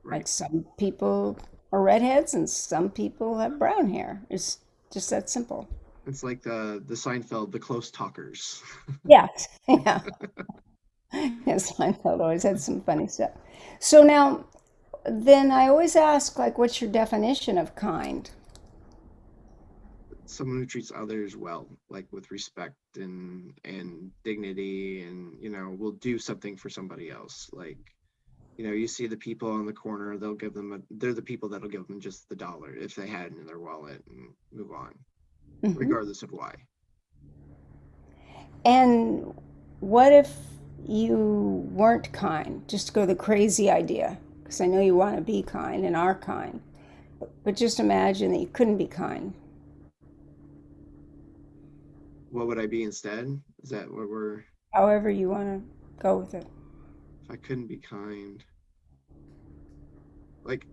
Right. Like some people are redheads and some people have brown hair. It's just that simple. It's like the Seinfeld, the close talkers. Yeah, yeah. Yes, Seinfeld always had some funny stuff. So now, then I always ask, like, what's your definition of kind? Someone who treats others well, like with respect and dignity, and will do something for somebody else. Like you see the people on the corner, they're the people that'll give them just the dollar if they had it in their wallet and move on, Hmm. regardless of why. And what if you weren't kind? Just go the crazy idea, because I know you want to be kind and are kind, but just imagine that you couldn't be kind. What would I be instead? Is that what we're However you want to go with it. if I couldn't be kind? Like,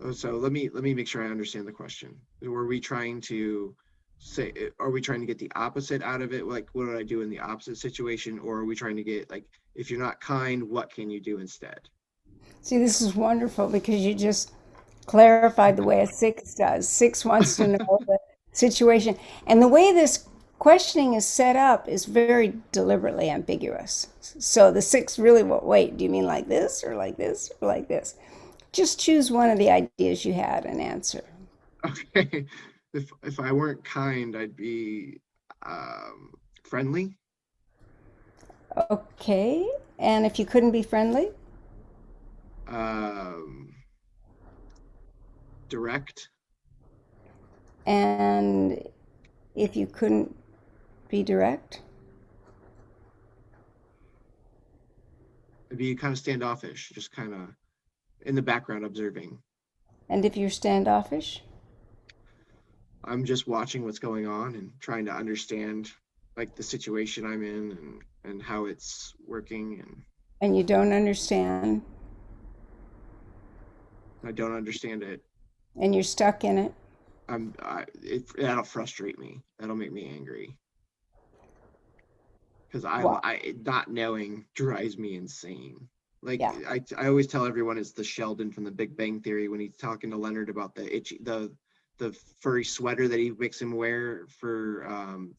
oh, so let me make sure I understand the question. Were we trying to say, are we trying to get the opposite out of it? Like, what do I do in the opposite situation? Or are we trying to get, like, if you're not kind, what can you do instead? See, this is wonderful because you just clarified the way a six does. Six wants to know the situation. And the way this questioning is set up is very deliberately ambiguous. So the six really, well, wait, do you mean like this or like this or like this? Just choose one of the ideas you had and answer. Okay. If I weren't kind, I'd be friendly, Okay. And if you couldn't be friendly, um, direct. and if you couldn't be direct, I'd be kind of standoffish, just kind of in the background observing. and if you're standoffish, I'm just watching what's going on and trying to understand like the situation I'm in and how it's working, and and you don't understand, I don't understand it. and you're stuck in it, That'll frustrate me. That'll make me angry because well, I not knowing drives me insane. Like yeah, I always tell everyone it's the Sheldon from the Big Bang Theory when he's talking to Leonard about the furry sweater that he makes him wear for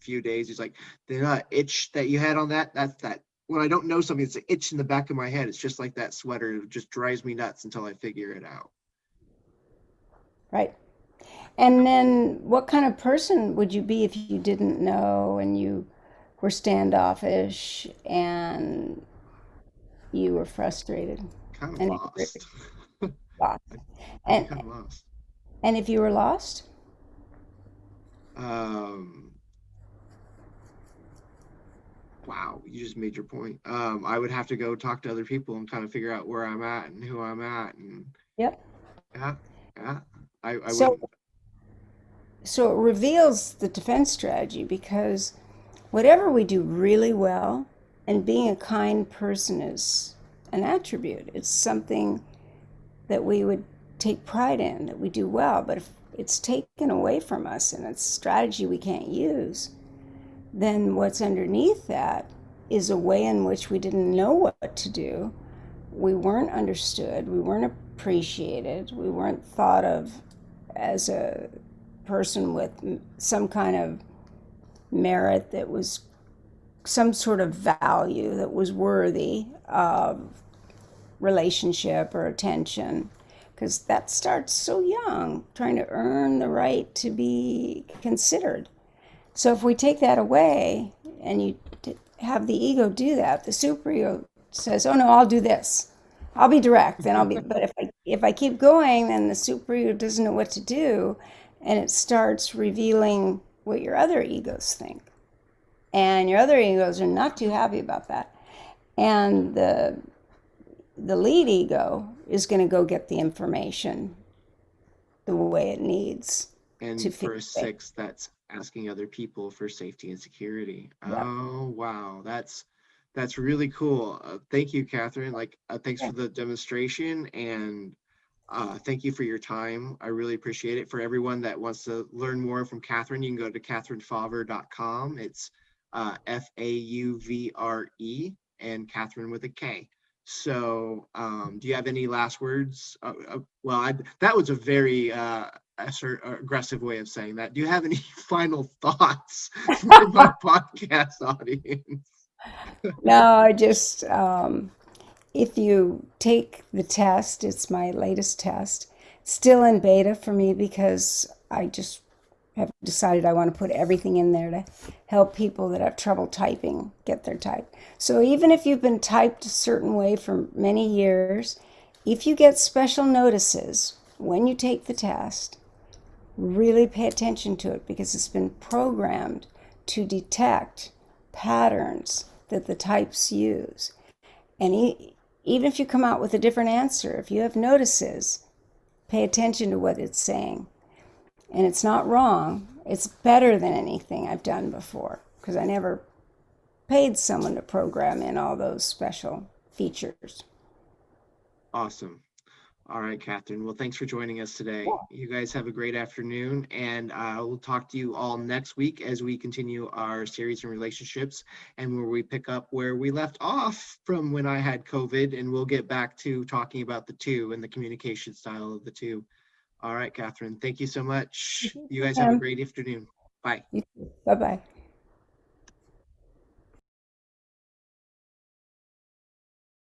few days. He's like, the itch that you had on that's that. When I don't know something, it's an itch in the back of my head. It's just like that sweater. It just drives me nuts until I figure it out. right. And then what kind of person would you be if you didn't know and you were standoffish and you were frustrated Kind of and angry, lost. lost? I'd be And kind of lost. and if you were lost, Um, wow, you just made your point. I would have to go talk to other people and kind of figure out where I'm at and who I'm at, and yep. yeah, yeah. I So wouldn't. so it reveals the defense strategy because whatever we do really well, and being a kind person is an attribute. It's something that we would take pride in, that we do well. But if it's taken away from us and it's a strategy we can't use, then what's underneath that is a way in which we didn't know what to do. We weren't understood. We weren't appreciated. We weren't thought of as a person with some kind of merit that was some sort of value that was worthy of relationship or attention, because that starts so young, trying to earn the right to be considered. So if we take that away and you have the ego do that, the superego says, "Oh no, I'll do this. I'll be direct." Then I'll be. But if I keep going, then the superego doesn't know what to do, and it starts revealing what your other egos think, and your other egos are not too happy about that. And the lead ego is going to go get the information the way it needs to And feel for a safe. six, that's asking other people for safety and security. Yep. Oh wow, that's really cool. Thank you, Catherine. Like, thanks for Okay. the demonstration, and thank you for your time. I really appreciate it. For everyone that wants to learn more from Catherine, you can go to katherinefauvre.com. It's Fauvre and Catherine with a K. So, do you have any last words? That was a very aggressive way of saying that. Do you have any final thoughts for my podcast audience? No, I just, if you take the test, it's my latest test, still in beta for me because I just have decided I want to put everything in there to help people that have trouble typing get their type. So even if you've been typed a certain way for many years, if you get special notices when you take the test, really pay attention to it because it's been programmed to detect patterns that the types use. And even if you come out with a different answer, if you have notices, pay attention to what it's saying. And it's not wrong. It's better than anything I've done before because I never paid someone to program in all those special features. Awesome. All right, Catherine. Well, thanks for joining us today. Yeah. You guys have a great afternoon, and we'll talk to you all next week as we continue our series in relationships and where we pick up where we left off from when I had COVID, and we'll get back to talking about the two and the communication style of the two. All right, Catherine. Thank you so much. You guys have a great afternoon. Bye. Bye bye.